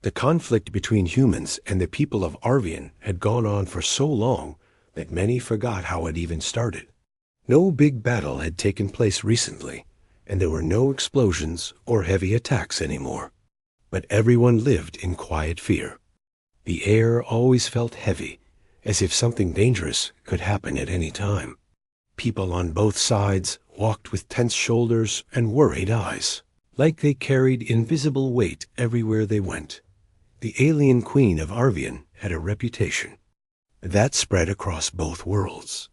The conflict between humans and the people of Arvian had gone on for so long that many forgot how it even started. No big battle had taken place recently, and there were no explosions or heavy attacks anymore. But everyone lived in quiet fear. The air always felt heavy, as if something dangerous could happen at any time. People on both sides walked with tense shoulders and worried eyes, like they carried invisible weight everywhere they went. The alien queen of Arvian had a reputation that spread across both worlds.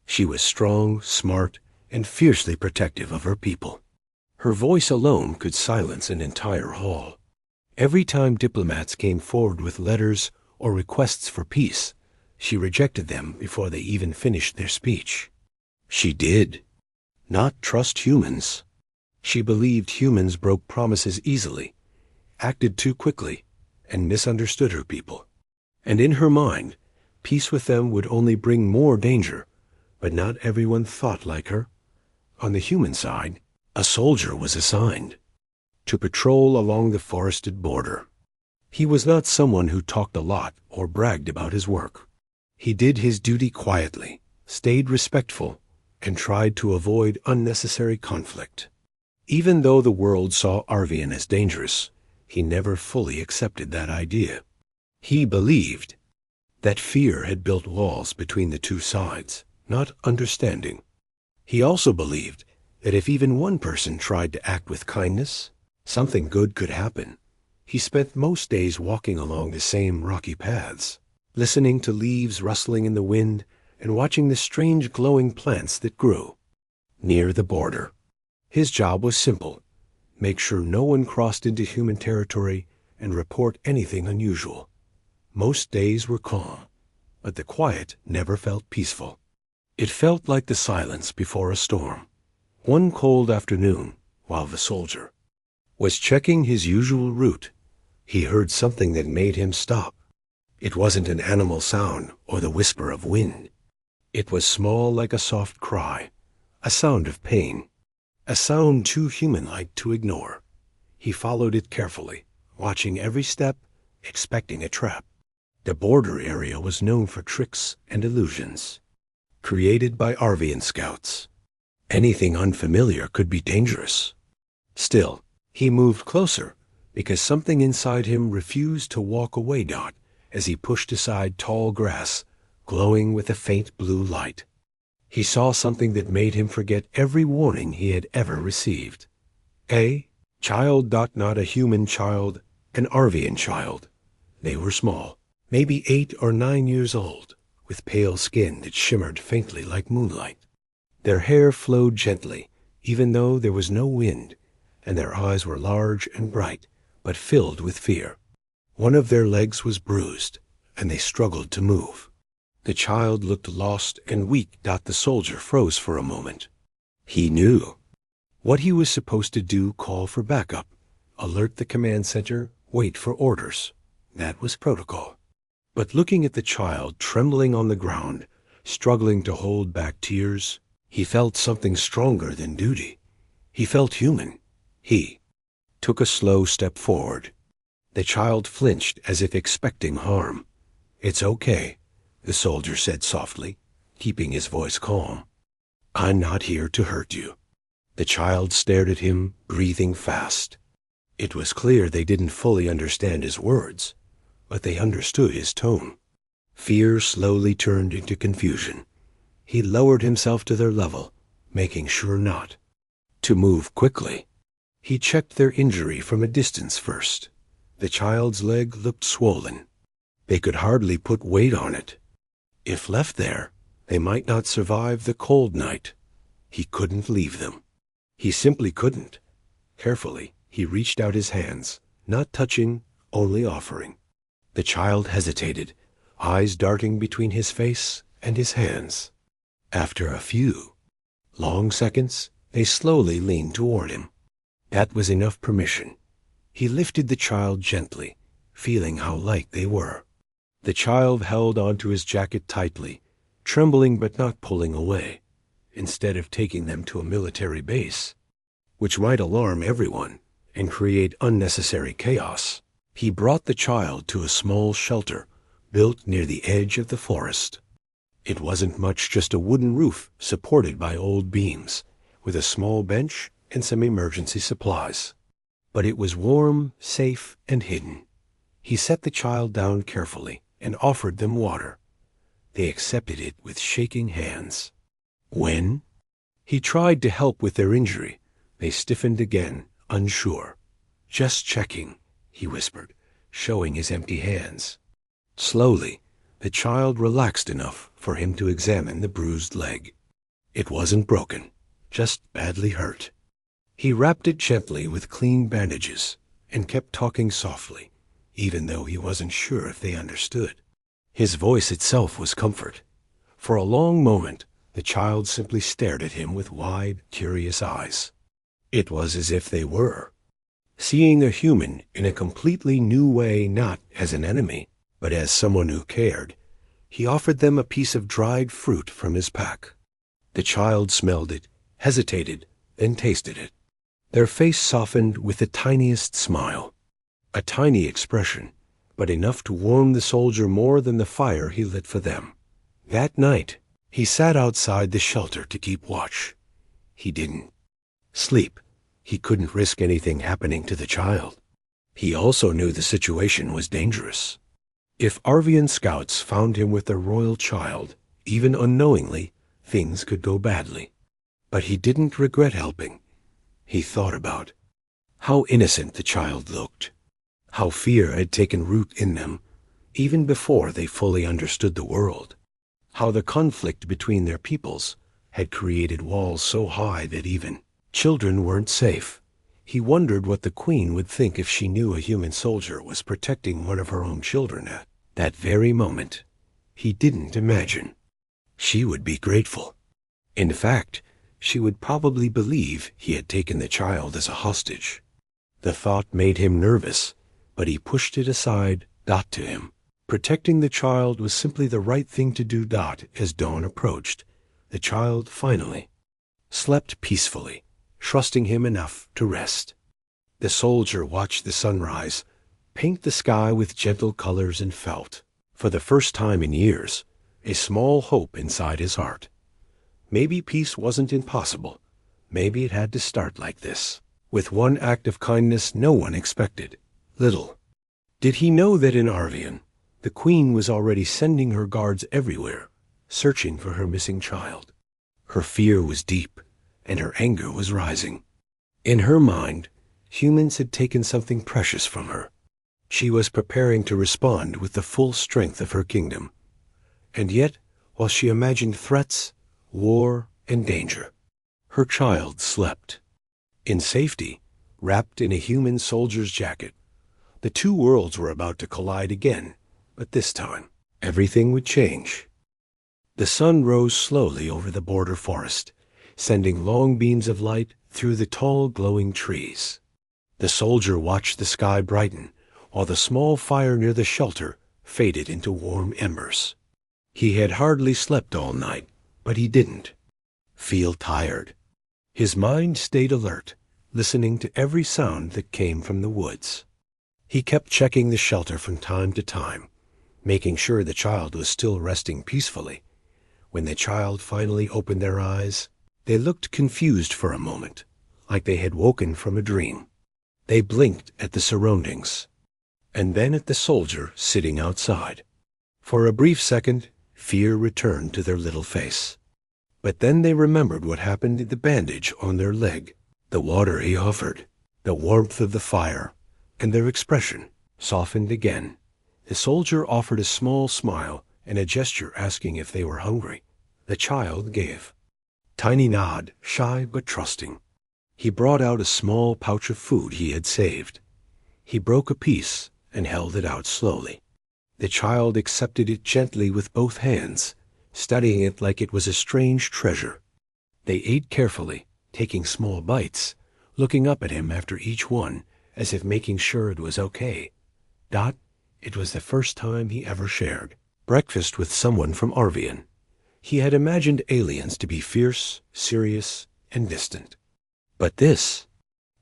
She was strong, smart, and fiercely protective of her people. Her voice alone could silence an entire hall. Every time diplomats came forward with letters or requests for peace, she rejected them before they even finished their speech. She did not trust humans. She believed humans broke promises easily, acted too quickly, and misunderstood her people. And in her mind, peace with them would only bring more danger, but not everyone thought like her. On the human side, a soldier was assigned to patrol along the forested border. He was not someone who talked a lot or bragged about his work. He did his duty quietly, stayed respectful, and tried to avoid unnecessary conflict. Even though the world saw Arvian as dangerous, he never fully accepted that idea. He believed that fear had built walls between the two sides, not understanding. He also believed that if even one person tried to act with kindness, something good could happen. He spent most days walking along the same rocky paths, listening to leaves rustling in the wind and watching the strange glowing plants that grew near the border. His job was simple: make sure no one crossed into human territory and report anything unusual. Most days were calm, but the quiet never felt peaceful. It felt like the silence before a storm. One cold afternoon, while the soldier was checking his usual route, he heard something that made him stop. It wasn't an animal sound or the whisper of wind. It was small, like a soft cry, a sound of pain, a sound too human-like to ignore. He followed it carefully, watching every step, expecting a trap. The border area was known for tricks and illusions, created by Arvian scouts. Anything unfamiliar could be dangerous. Still, he moved closer because something inside him refused to walk away. As he pushed aside tall grass, glowing with a faint blue light, he saw something that made him forget every warning he had ever received. A child, not a human child, an Arvian child. They were small, maybe 8 or 9 years old, with pale skin that shimmered faintly like moonlight. Their hair flowed gently, even though there was no wind, and their eyes were large and bright, but filled with fear. One of their legs was bruised, and they struggled to move. The child looked lost and weak. The soldier froze for a moment. He knew what he was supposed to do: call for backup, alert the command center, wait for orders. That was protocol. But looking at the child trembling on the ground, struggling to hold back tears, he felt something stronger than duty. He felt human. He took a slow step forward. The child flinched as if expecting harm. "It's okay," the soldier said softly, keeping his voice calm. "I'm not here to hurt you." The child stared at him, breathing fast. It was clear they didn't fully understand his words, but they understood his tone. Fear slowly turned into confusion. He lowered himself to their level, making sure not to move quickly. He checked their injury from a distance first. The child's leg looked swollen. They could hardly put weight on it. If left there, they might not survive the cold night. He couldn't leave them. He simply couldn't. Carefully, he reached out his hands, not touching, only offering. The child hesitated, eyes darting between his face and his hands. After a few long seconds, they slowly leaned toward him. That was enough permission. He lifted the child gently, feeling how light they were. The child held onto his jacket tightly, trembling but not pulling away. Instead of taking them to a military base, which might alarm everyone and create unnecessary chaos, He brought the child to a small shelter built near the edge of the forest. It wasn't much, just a wooden roof supported by old beams, with a small bench and some emergency supplies. But it was warm, safe, and hidden. He set the child down carefully and offered them water. They accepted it with shaking hands. When he tried to help with their injury, they stiffened again, unsure. "Just checking," he whispered, showing his empty hands. Slowly, the child relaxed enough for him to examine the bruised leg. It wasn't broken, just badly hurt. He wrapped it gently with clean bandages and kept talking softly, even though he wasn't sure if they understood. His voice itself was comfort. For a long moment, the child simply stared at him with wide, curious eyes. It was as if they were seeing a human in a completely new way, not as an enemy, but as someone who cared. He offered them a piece of dried fruit from his pack. The child smelled it, hesitated, then tasted it. Their face softened with the tiniest smile. A tiny expression, but enough to warm the soldier more than the fire he lit for them. That night, he sat outside the shelter to keep watch. He didn't sleep. He couldn't risk anything happening to the child. He also knew the situation was dangerous. If Arvian scouts found him with their royal child, even unknowingly, things could go badly. But he didn't regret helping. He thought about how innocent the child looked, how fear had taken root in them, even before they fully understood the world, how the conflict between their peoples had created walls so high that even children weren't safe. He wondered what the queen would think if she knew a human soldier was protecting one of her own children at that very moment. He didn't imagine. She would be grateful. In fact, she would probably believe he had taken the child as a hostage. The thought made him nervous, but he pushed it aside. To him, protecting the child was simply the right thing to do. As dawn approached, the child finally slept peacefully, trusting him enough to rest. The soldier watched the sunrise paint the sky with gentle colors and felt, for the first time in years, a small hope inside his heart. Maybe peace wasn't impossible. Maybe it had to start like this, with one act of kindness no one expected. Little did he know that in Arvian, the queen was already sending her guards everywhere, searching for her missing child. Her fear was deep, and her anger was rising. In her mind, humans had taken something precious from her. She was preparing to respond with the full strength of her kingdom. And yet, while she imagined threats, war, and danger, her child slept. In safety, wrapped in a human soldier's jacket, the two worlds were about to collide again, but this time, everything would change. The sun rose slowly over the border forest, sending long beams of light through the tall, glowing trees. The soldier watched the sky brighten, while the small fire near the shelter faded into warm embers. He had hardly slept all night, but he didn't feel tired. His mind stayed alert, listening to every sound that came from the woods. He kept checking the shelter from time to time, making sure the child was still resting peacefully. When the child finally opened their eyes, they looked confused for a moment, like they had woken from a dream. They blinked at the surroundings, and then at the soldier sitting outside. For a brief second, fear returned to their little face. But then they remembered what happened to the bandage on their leg, the water he offered, the warmth of the fire, and their expression softened again. The soldier offered a small smile and a gesture asking if they were hungry. The child gave. Tiny nod, shy but trusting. He brought out a small pouch of food he had saved. He broke a piece and held it out slowly. The child accepted it gently with both hands, studying it like it was a strange treasure. They ate carefully, taking small bites, looking up at him after each one, as if making sure it was okay. It was the first time he ever shared breakfast with someone from Arvian. He had imagined aliens to be fierce, serious, and distant. But this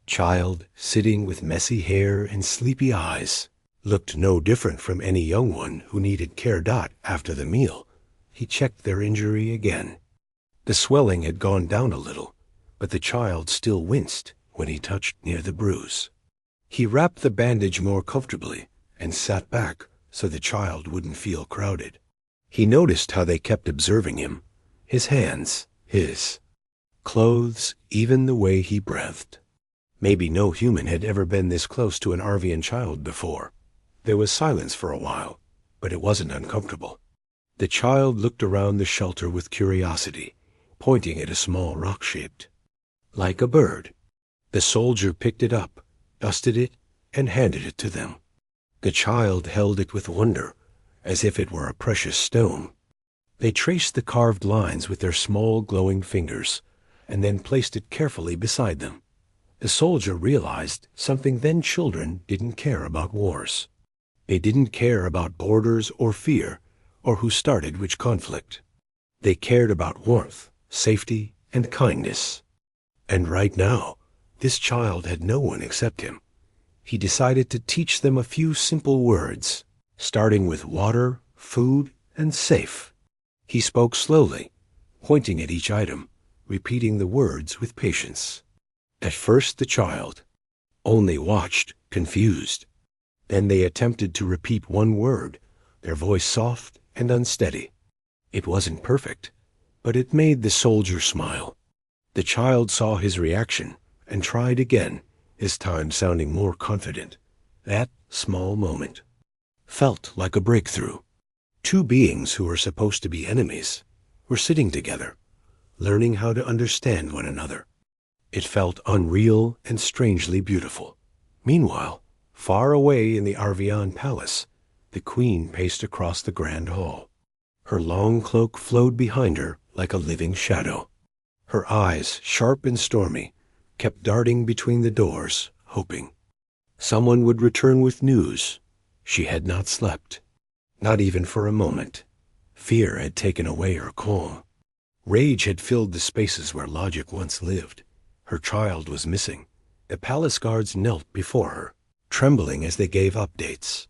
child, sitting with messy hair and sleepy eyes, looked no different from any young one who needed care. After the meal, he checked their injury again. The swelling had gone down a little, but the child still winced when he touched near the bruise. He wrapped the bandage more comfortably and sat back so the child wouldn't feel crowded. He noticed how they kept observing him, his hands, his clothes, even the way he breathed. Maybe no human had ever been this close to an Arvian child before. There was silence for a while, but it wasn't uncomfortable. The child looked around the shelter with curiosity, pointing at a small rock shaped like a bird. The soldier picked it up, dusted it, and handed it to them. The child held it with wonder, as if it were a precious stone. They traced the carved lines with their small glowing fingers, and then placed it carefully beside them. The soldier realized something then: children didn't care about wars. They didn't care about borders or fear, or who started which conflict. They cared about warmth, safety, and kindness. And right now, this child had no one except him. He decided to teach them a few simple words, starting with water, food, and safe. He spoke slowly, pointing at each item, repeating the words with patience. At first the child only watched, confused. Then they attempted to repeat one word, their voice soft and unsteady. It wasn't perfect, but it made the soldier smile. The child saw his reaction and tried again, this time sounding more confident. That small moment felt like a breakthrough. Two beings who were supposed to be enemies were sitting together, learning how to understand one another. It felt unreal and strangely beautiful. Meanwhile, far away in the Arvian palace, the queen paced across the grand hall. Her long cloak flowed behind her like a living shadow. Her eyes, sharp and stormy, kept darting between the doors, hoping someone would return with news. She had not slept, not even for a moment. Fear had taken away her calm. Rage had filled the spaces where logic once lived. Her child was missing. The palace guards knelt before her, trembling as they gave updates.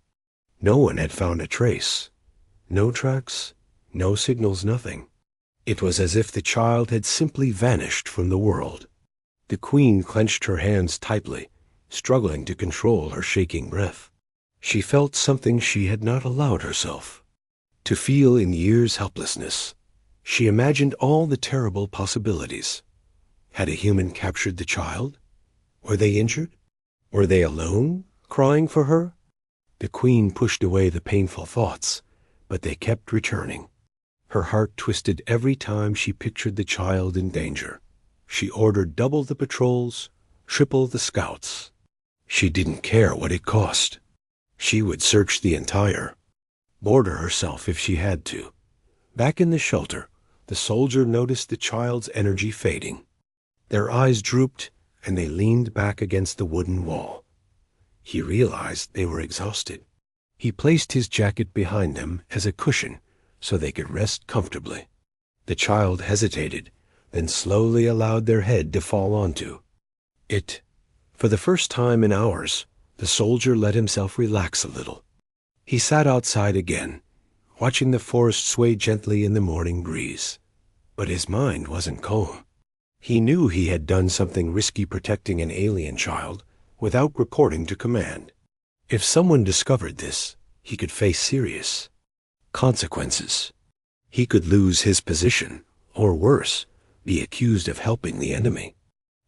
No one had found a trace. No tracks, no signals, nothing. It was as if the child had simply vanished from the world. The queen clenched her hands tightly, struggling to control her shaking breath. She felt something she had not allowed herself to feel in years: helplessness. She imagined all the terrible possibilities. Had a human captured the child? Were they injured? Were they alone, crying for her? The queen pushed away the painful thoughts, but they kept returning. Her heart twisted every time she pictured the child in danger. She ordered double the patrols, triple the scouts. She didn't care what it cost. She would search the entire border herself if she had to. Back in the shelter, the soldier noticed the child's energy fading. Their eyes drooped, and they leaned back against the wooden wall. He realized they were exhausted. He placed his jacket behind them as a cushion so they could rest comfortably. The child hesitated, then slowly allowed their head to fall onto it. For the first time in hours, the soldier let himself relax a little. He sat outside again, watching the forest sway gently in the morning breeze. But his mind wasn't calm. He knew he had done something risky, protecting an alien child without reporting to command. If someone discovered this, he could face serious consequences. He could lose his position, or worse, be accused of helping the enemy.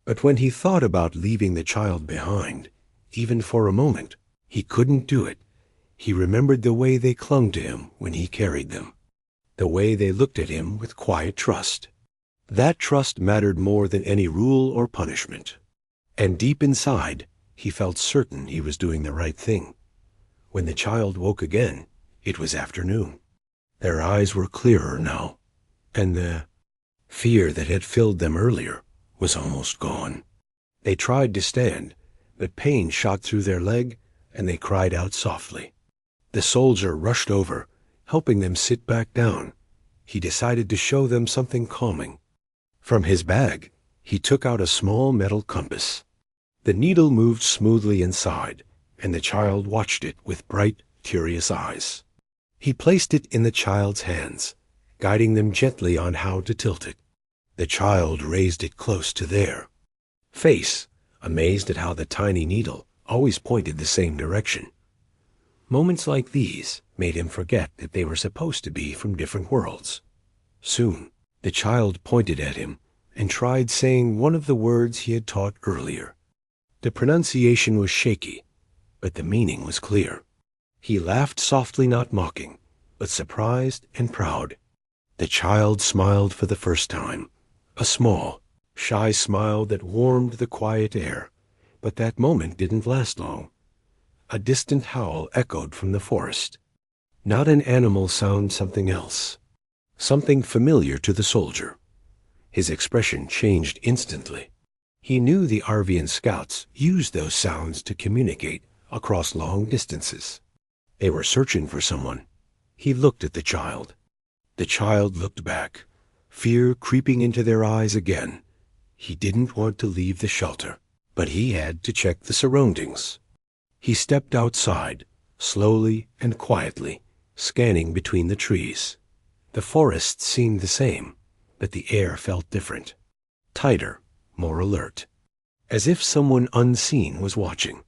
But when he thought about leaving the child behind, even for a moment, he couldn't do it. He remembered the way they clung to him when he carried them, the way they looked at him with quiet trust. That trust mattered more than any rule or punishment. And deep inside, he felt certain he was doing the right thing. When the child woke again, it was afternoon. Their eyes were clearer now, and the fear that had filled them earlier was almost gone. They tried to stand, but pain shot through their leg, and they cried out softly. The soldier rushed over, helping them sit back down. He decided to show them something calming. From his bag, he took out a small metal compass. The needle moved smoothly inside, and the child watched it with bright, curious eyes. He placed it in the child's hands, guiding them gently on how to tilt it. The child raised it close to their face, amazed at how the tiny needle always pointed the same direction. Moments like these made him forget that they were supposed to be from different worlds. Soon, the child pointed at him and tried saying one of the words he had taught earlier. The pronunciation was shaky, but the meaning was clear. He laughed softly, not mocking, but surprised and proud. The child smiled for the first time, a small, shy smile that warmed the quiet air, but that moment didn't last long. A distant howl echoed from the forest. Not an animal sound, something else. Something familiar to the soldier. His expression changed instantly. He knew the Arvian scouts used those sounds to communicate across long distances. They were searching for someone. He looked at the child. The child looked back, fear creeping into their eyes again. He didn't want to leave the shelter, but he had to check the surroundings. He stepped outside, slowly and quietly, scanning between the trees. The forest seemed the same, but the air felt different. Tighter, more alert. As if someone unseen was watching.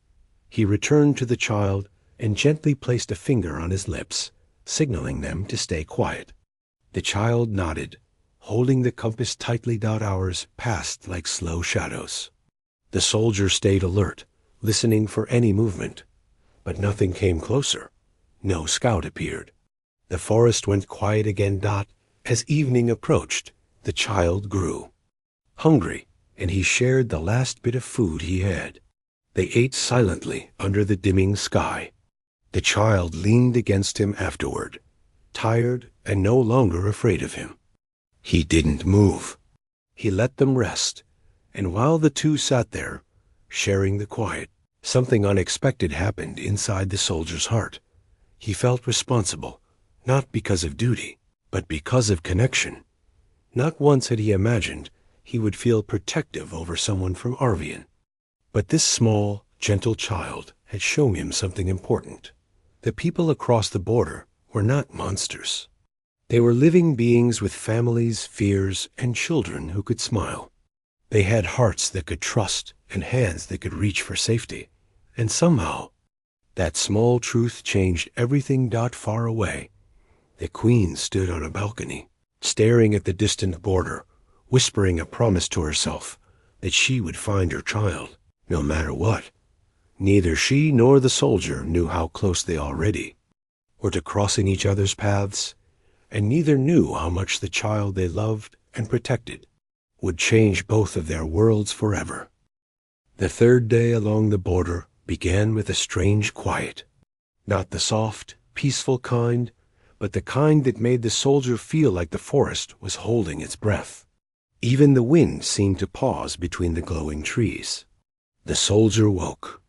He returned to the child and gently placed a finger on his lips, signaling them to stay quiet. The child nodded, holding the compass tightly. Hours passed like slow shadows. The soldier stayed alert, listening for any movement, but nothing came closer. No scout appeared. The forest went quiet again. As evening approached, the child grew hungry, and he shared the last bit of food he had. They ate silently under the dimming sky. The child leaned against him afterward, tired and no longer afraid of him. He didn't move. He let them rest, and while the two sat there, sharing the quiet, something unexpected happened inside the soldier's heart. He felt responsible, not because of duty, but because of connection. Not once had he imagined he would feel protective over someone from Arvian. But this small, gentle child had shown him something important. The people across the border were not monsters. They were living beings with families, fears, and children who could smile. They had hearts that could trust and hands that could reach for safety. And somehow, that small truth changed everything. Far away, the queen stood on a balcony, staring at the distant border, whispering a promise to herself that she would find her child, no matter what. Neither she nor the soldier knew how close they already were to crossing each other's paths, and neither knew how much the child they loved and protected would change both of their worlds forever. The third day along the border began with a strange quiet. Not the soft, peaceful kind, but the kind that made the soldier feel like the forest was holding its breath. Even the wind seemed to pause between the glowing trees. The soldier woke.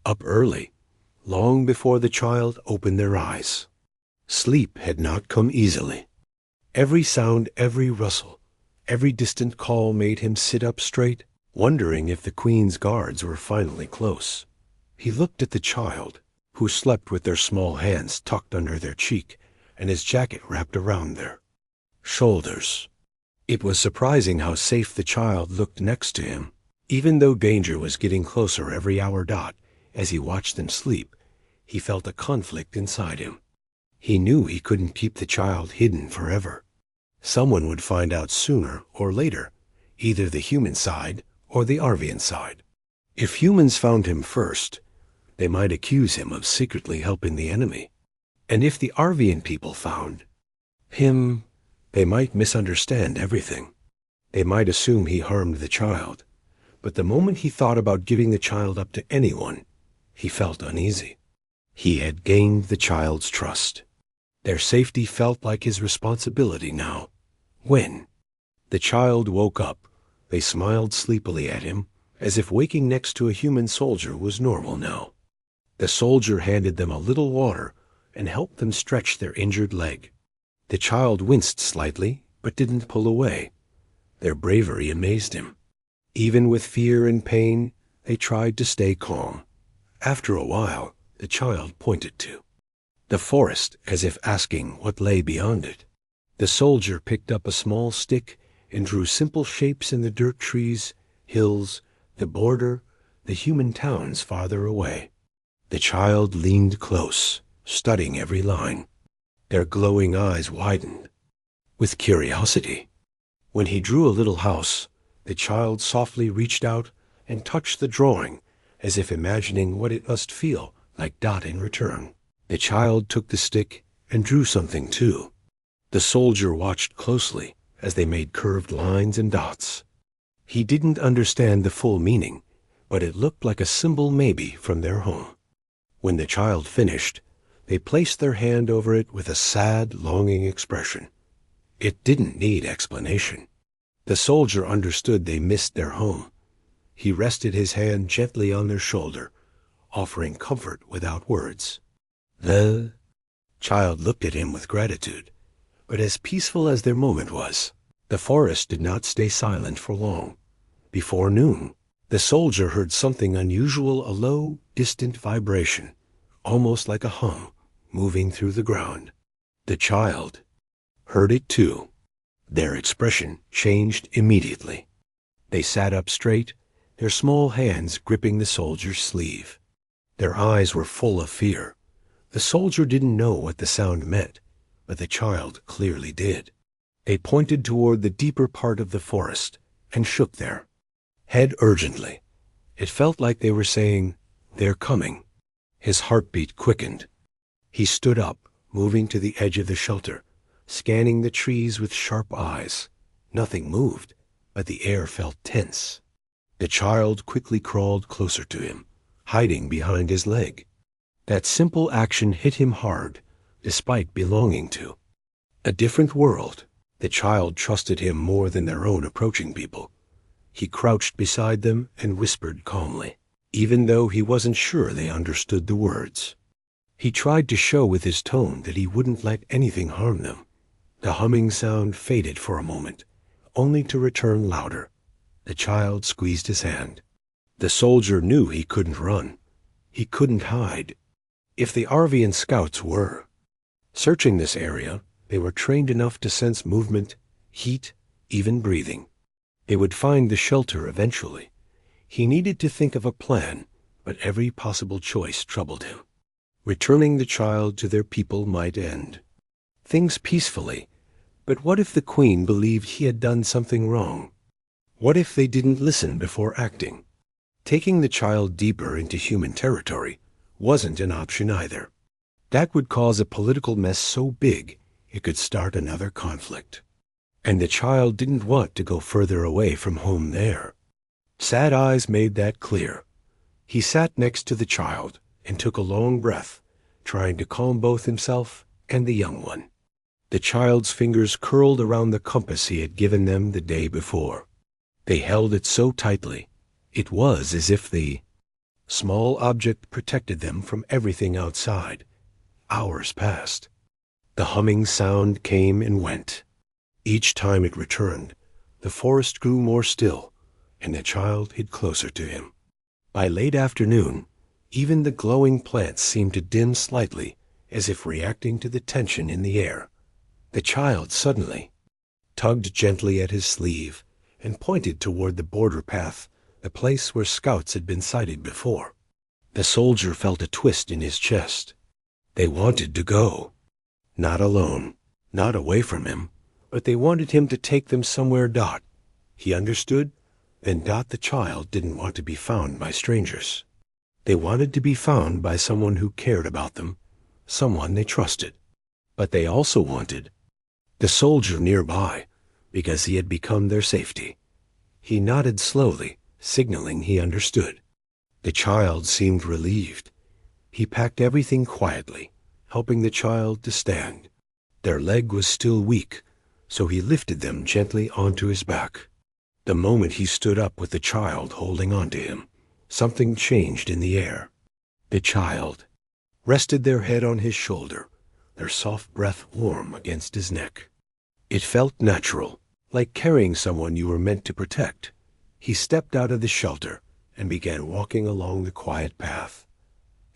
Up early, long before the child opened their eyes. Sleep had not come easily. Every sound, every rustle, every distant call made him sit up straight, wondering if the queen's guards were finally close. He looked at the child, who slept with their small hands tucked under their cheek and his jacket wrapped around their shoulders. It was surprising how safe the child looked next to him, even though danger was getting closer every hour. As he watched them sleep, he felt a conflict inside him. He knew he couldn't keep the child hidden forever. Someone would find out sooner or later, either the human side or the Arvian side. If humans found him first, they might accuse him of secretly helping the enemy. And if the Arvian people found him, they might misunderstand everything. They might assume he harmed the child. But the moment he thought about giving the child up to anyone, he felt uneasy. He had gained the child's trust. Their safety felt like his responsibility now. When the child woke up, they smiled sleepily at him, as if waking next to a human soldier was normal now. The soldier handed them a little water and helped them stretch their injured leg. The child winced slightly, but didn't pull away. Their bravery amazed him. Even with fear and pain, they tried to stay calm. After a while, the child pointed to the forest, as if asking what lay beyond it. The soldier picked up a small stick and drew simple shapes in the dirt trees, hills, the border, the human towns farther away. The child leaned close, studying every line. Their glowing eyes widened with curiosity. When he drew a little house, the child softly reached out and touched the drawing, as if imagining what it must feel like Dot in return. The child took the stick and drew something too. The soldier watched closely as they made curved lines and dots. He didn't understand the full meaning, but it looked like a symbol maybe from their home. When the child finished, they placed their hand over it with a sad, longing expression. It didn't need explanation. The soldier understood they missed their home. He rested his hand gently on their shoulder, offering comfort without words. The child looked at him with gratitude, but as peaceful as their moment was, the forest did not stay silent for long. Before noon, the soldier heard something unusual, a low, distant vibration, almost like a hum, moving through the ground. The child heard it too. Their expression changed immediately. They sat up straight, their small hands gripping the soldier's sleeve. Their eyes were full of fear. The soldier didn't know what the sound meant, but the child clearly did. They pointed toward the deeper part of the forest and shook their head urgently. It felt like they were saying, "They're coming." His heartbeat quickened. He stood up, moving to the edge of the shelter, scanning the trees with sharp eyes. Nothing moved, but the air felt tense. The child quickly crawled closer to him, hiding behind his leg. That simple action hit him hard, despite belonging to a different world. The child trusted him more than their own approaching people. He crouched beside them and whispered calmly, even though he wasn't sure they understood the words. He tried to show with his tone that he wouldn't let anything harm them. The humming sound faded for a moment, only to return louder. The child squeezed his hand. The soldier knew he couldn't run. He couldn't hide. If the Arvian scouts were searching this area, they were trained enough to sense movement, heat, even breathing. They would find the shelter eventually. He needed to think of a plan, but every possible choice troubled him. Returning the child to their people might end things peacefully, but what if the Queen believed he had done something wrong? What if they didn't listen before acting? Taking the child deeper into human territory wasn't an option either. That would cause a political mess so big it could start another conflict. And the child didn't want to go further away from home there. Sad eyes made that clear. He sat next to the child and took a long breath, trying to calm both himself and the young one. The child's fingers curled around the compass he had given them the day before. They held it so tightly, it was as if the small object protected them from everything outside. Hours passed. The humming sound came and went. Each time it returned, the forest grew more still, and the child hid closer to him. By late afternoon, even the glowing plants seemed to dim slightly, as if reacting to the tension in the air. The child suddenly tugged gently at his sleeve and pointed toward the border path, the place where scouts had been sighted before. The soldier felt a twist in his chest. They wanted to go. Not alone, not away from him, but they wanted him to take them somewhere Dot. He understood, then Dot the child didn't want to be found by strangers. They wanted to be found by someone who cared about them, someone they trusted. But they also wanted the soldier nearby, because he had become their safety. He nodded slowly, signaling he understood. The child seemed relieved. He packed everything quietly, helping the child to stand. Their leg was still weak, so he lifted them gently onto his back. The moment he stood up with the child holding on to him, something changed in the air. The child rested their head on his shoulder, their soft breath warm against his neck. It felt natural, like carrying someone you were meant to protect. He stepped out of the shelter and began walking along the quiet path.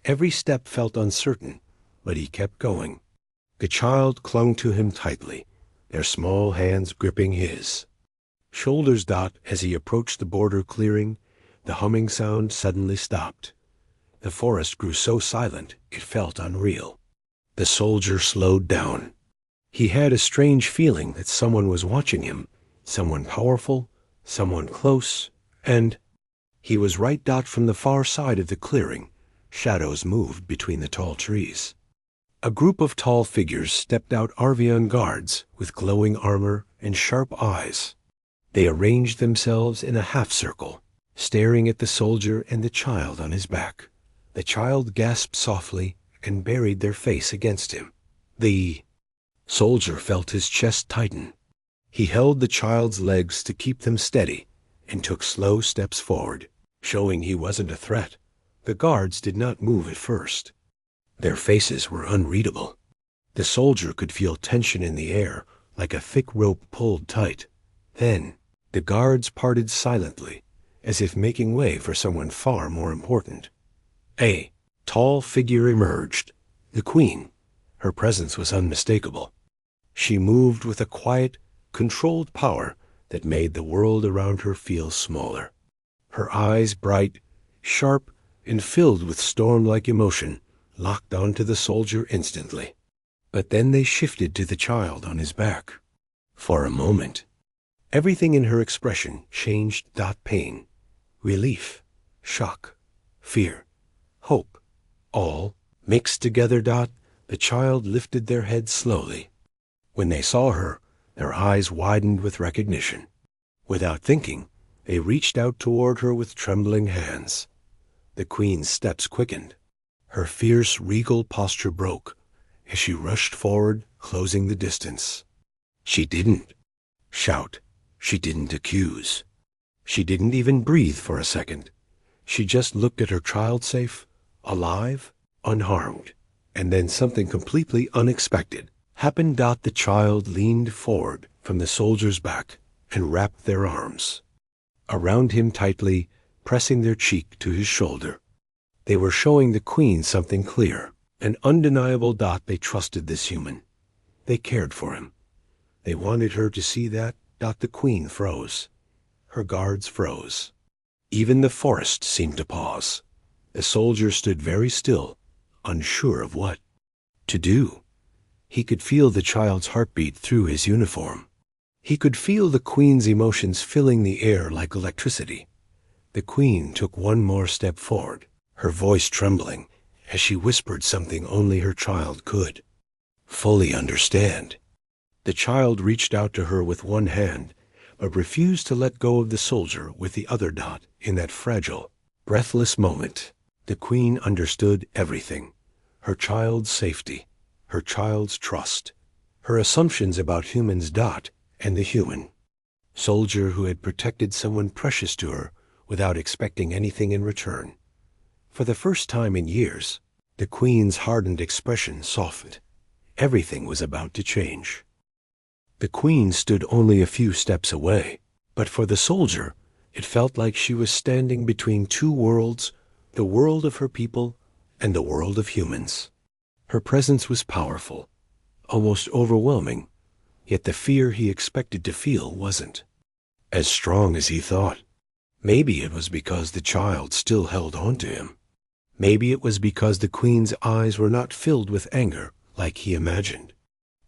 Every step felt uncertain, but he kept going. The child clung to him tightly, their small hands gripping his shoulders. As he approached the border clearing, the humming sound suddenly stopped. The forest grew so silent it felt unreal. The soldier slowed down. He had a strange feeling that someone was watching him, someone powerful, someone close, and he was right. From the far side of the clearing, shadows moved between the tall trees. A group of tall figures stepped out, Arvian guards with glowing armor and sharp eyes. They arranged themselves in a half-circle, staring at the soldier and the child on his back. The child gasped softly and buried their face against him. The soldier felt his chest tighten. He held the child's legs to keep them steady and took slow steps forward, showing he wasn't a threat. The guards did not move at first. Their faces were unreadable. The soldier could feel tension in the air, like a thick rope pulled tight. Then, the guards parted silently, as if making way for someone far more important. A tall figure emerged. The queen. Her presence was unmistakable. She moved with a quiet, controlled power that made the world around her feel smaller. Her eyes, bright, sharp, and filled with storm-like emotion, locked onto the soldier instantly. But then they shifted to the child on his back. For a moment, everything in her expression changed. Pain, relief, shock, fear, hope, all mixed together. The child lifted their heads slowly. When they saw her, their eyes widened with recognition. Without thinking, they reached out toward her with trembling hands. The queen's steps quickened. Her fierce, regal posture broke as she rushed forward, closing the distance. She didn't shout. She didn't accuse. She didn't even breathe for a second. She just looked at her child, safe, alive, unharmed. And then something completely unexpected happened. The child leaned forward from the soldier's back and wrapped their arms around him tightly, pressing their cheek to his shoulder. They were showing the queen something clear and undeniable. They trusted this human. They cared for him. They wanted her to see that. The queen froze. Her guards froze. Even the forest seemed to pause. The soldier stood very still, unsure of what to do. He could feel the child's heartbeat through his uniform. He could feel the queen's emotions filling the air like electricity. The queen took one more step forward, her voice trembling as she whispered something only her child could fully understand. The child reached out to her with one hand, but refused to let go of the soldier with the other. In that fragile, breathless moment, the queen understood everything. Her child's safety, her child's trust, her assumptions about humans. And the human soldier who had protected someone precious to her without expecting anything in return. For the first time in years, the queen's hardened expression softened. Everything was about to change. The queen stood only a few steps away, but for the soldier, it felt like she was standing between two worlds, the world of her people and the world of humans. Her presence was powerful, almost overwhelming, yet the fear he expected to feel wasn't as strong as he thought. Maybe it was because the child still held on to him. Maybe it was because the queen's eyes were not filled with anger like he imagined.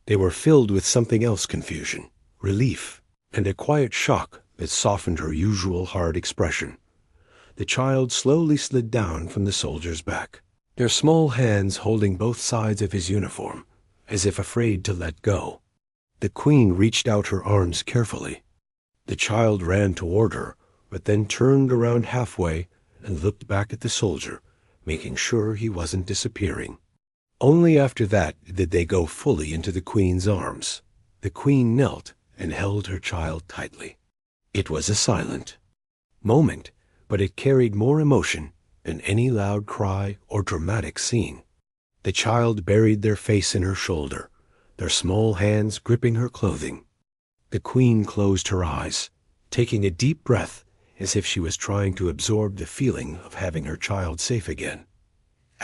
They were filled with something else: confusion, relief, and a quiet shock that softened her usual hard expression. The child slowly slid down from the soldier's back, their small hands holding both sides of his uniform, as if afraid to let go. The queen reached out her arms carefully. The child ran toward her, but then turned around halfway and looked back at the soldier, making sure he wasn't disappearing. Only after that did they go fully into the queen's arms. The queen knelt and held her child tightly. It was a silent moment, but it carried more emotion than any loud cry or dramatic scene. The child buried their face in her shoulder, their small hands gripping her clothing. The queen closed her eyes, taking a deep breath as if she was trying to absorb the feeling of having her child safe again.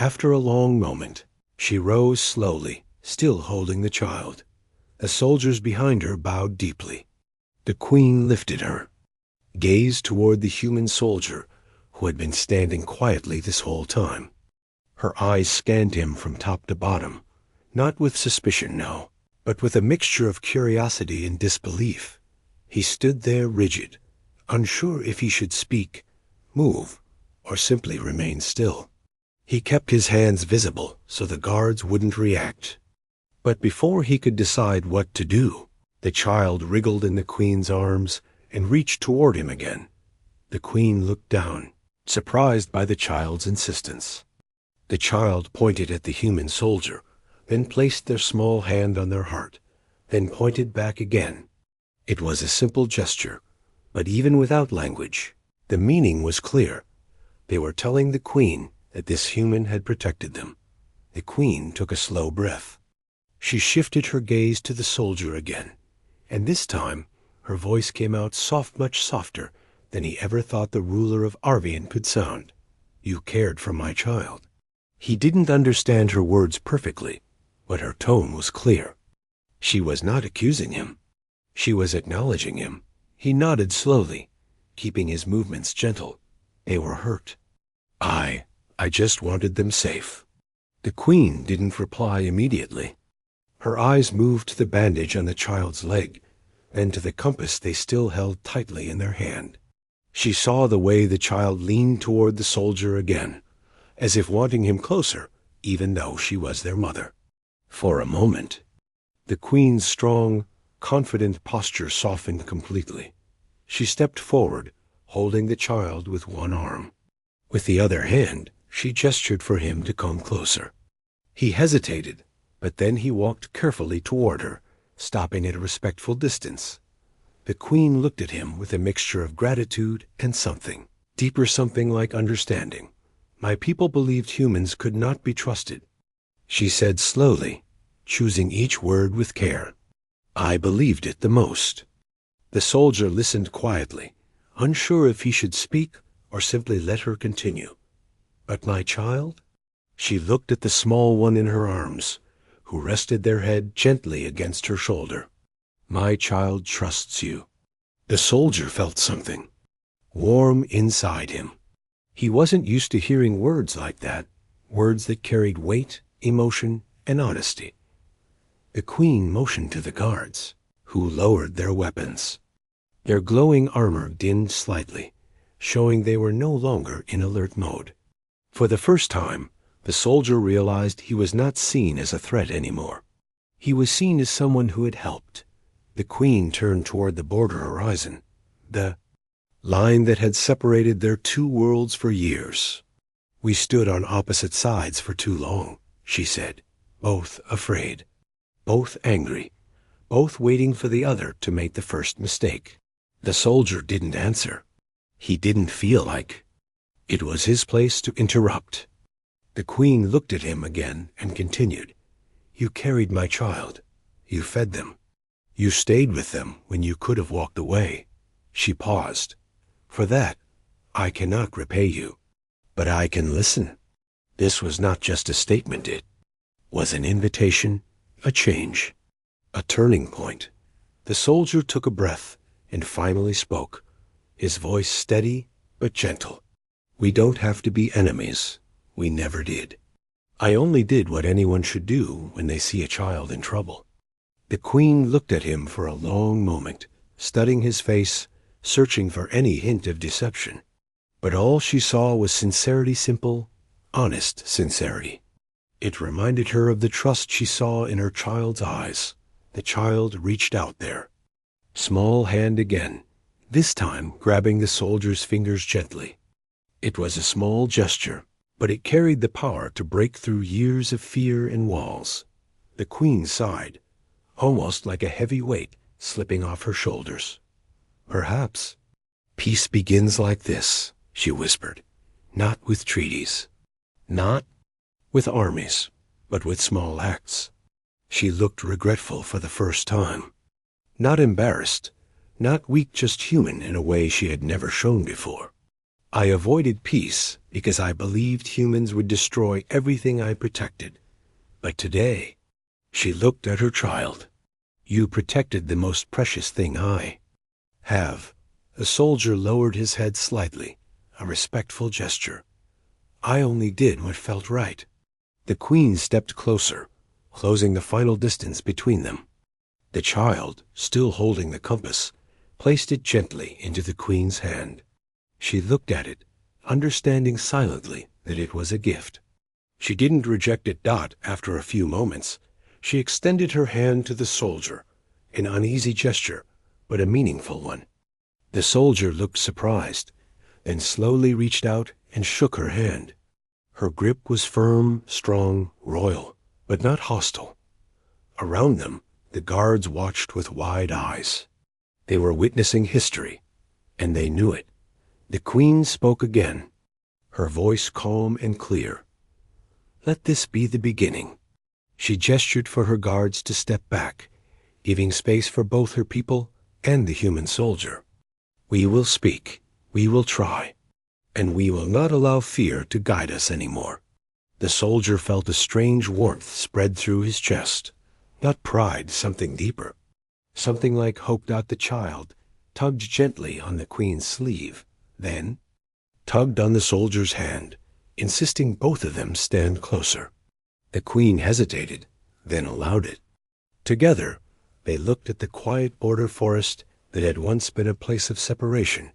After a long moment, she rose slowly, still holding the child. The soldiers behind her bowed deeply. The queen lifted her, gazed toward the human soldier who had been standing quietly this whole time. Her eyes scanned him from top to bottom, not with suspicion now, but with a mixture of curiosity and disbelief. He stood there rigid, unsure if he should speak, move, or simply remain still. He kept his hands visible so the guards wouldn't react. But before he could decide what to do, the child wriggled in the queen's arms and reached toward him again. The queen looked down, surprised by the child's insistence. The child pointed at the human soldier, then placed their small hand on their heart, then pointed back again. It was a simple gesture, but even without language, the meaning was clear. They were telling the queen that this human had protected them. The queen took a slow breath. She shifted her gaze to the soldier again, and this time her voice came out much softer than he ever thought the ruler of Arvian could sound. "You cared for my child." He didn't understand her words perfectly, but her tone was clear. She was not accusing him. She was acknowledging him. He nodded slowly, keeping his movements gentle. They were hurt. I just wanted them safe." The queen didn't reply immediately. Her eyes moved to the bandage on the child's leg, then to the compass they still held tightly in their hand. She saw the way the child leaned toward the soldier again, as if wanting him closer, even though she was their mother. For a moment, the queen's strong, confident posture softened completely. She stepped forward, holding the child with one arm. With the other hand, she gestured for him to come closer. He hesitated, but then he walked carefully toward her, stopping at a respectful distance. The queen looked at him with a mixture of gratitude and something, deeper something like understanding. "My people believed humans could not be trusted," she said slowly, choosing each word with care. "I believed it the most." The soldier listened quietly, unsure if he should speak or simply let her continue. "But my child?" She looked at the small one in her arms, who rested their head gently against her shoulder. "My child trusts you." The soldier felt something warm inside him. He wasn't used to hearing words like that, words that carried weight, emotion, and honesty. The queen motioned to the guards, who lowered their weapons. Their glowing armor dimmed slightly, showing they were no longer in alert mode. For the first time, the soldier realized he was not seen as a threat anymore. He was seen as someone who had helped. The queen turned toward the border horizon, the line that had separated their two worlds for years. "We stood on opposite sides for too long," she said, both afraid, both angry, both waiting for the other to make the first mistake. The soldier didn't answer. He didn't feel like it was his place to interrupt. The queen looked at him again and continued, "You carried my child. You fed them. You stayed with them when you could have walked away." She paused. "For that, I cannot repay you, but I can listen." This was not just a statement, it was an invitation, a change, a turning point. The soldier took a breath and finally spoke, his voice steady but gentle. "We don't have to be enemies. We never did. I only did what anyone should do when they see a child in trouble." The queen looked at him for a long moment, studying his face, searching for any hint of deception. But all she saw was sincerity, simple, honest sincerity. It reminded her of the trust she saw in her child's eyes. The child reached out there. Small hand again, this time grabbing the soldier's fingers gently. It was a small gesture, but it carried the power to break through years of fear and walls. The queen sighed, almost like a heavy weight slipping off her shoulders. "Perhaps peace begins like this," she whispered. "Not with treaties, not with armies, but with small acts." She looked regretful for the first time. Not embarrassed, not weak, just human in a way she had never shown before. I avoided peace because I believed humans would destroy everything I protected. But today, she looked at her child. You protected the most precious thing I have. The soldier lowered his head slightly, a respectful gesture. I only did what felt right. The queen stepped closer, closing the final distance between them. The child, still holding the compass, placed it gently into the queen's hand. She looked at it, understanding silently that it was a gift. She didn't reject it. After a few moments, she extended her hand to the soldier, an uneasy gesture, but a meaningful one. The soldier looked surprised, then slowly reached out and shook her hand. Her grip was firm, strong, royal, but not hostile. Around them, the guards watched with wide eyes. They were witnessing history, and they knew it. The queen spoke again, her voice calm and clear. Let this be the beginning. She gestured for her guards to step back, giving space for both her people and the human soldier. We will speak, we will try, and we will not allow fear to guide us anymore. The soldier felt a strange warmth spread through his chest. Not pride, something deeper. Something like hope. The child tugged gently on the queen's sleeve, then tugged on the soldier's hand, insisting both of them stand closer. The queen hesitated, then allowed it. Together, they looked at the quiet border forest that had once been a place of separation,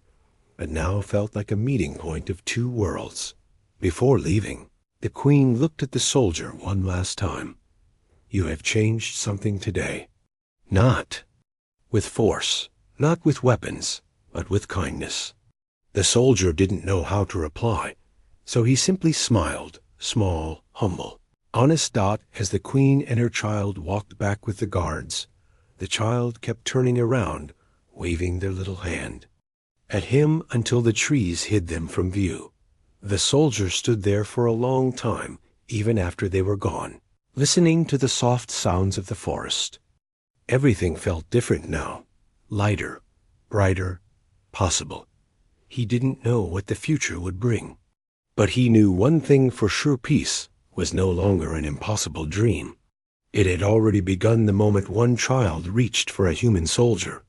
but now felt like a meeting point of two worlds. Before leaving, the queen looked at the soldier one last time. You have changed something today. Not with force, not with weapons, but with kindness. The soldier didn't know how to reply, so he simply smiled, small, humble, honest. As the queen and her child walked back with the guards, the child kept turning around, waving their little hand at him until the trees hid them from view. The soldier stood there for a long time, even after they were gone, listening to the soft sounds of the forest. Everything felt different now, lighter, brighter, possible. He didn't know what the future would bring, but he knew one thing for sure: peace was no longer an impossible dream. It had already begun the moment one child reached for a human soldier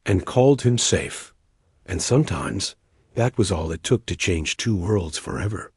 and called him safe. And sometimes that was all it took to change two worlds forever.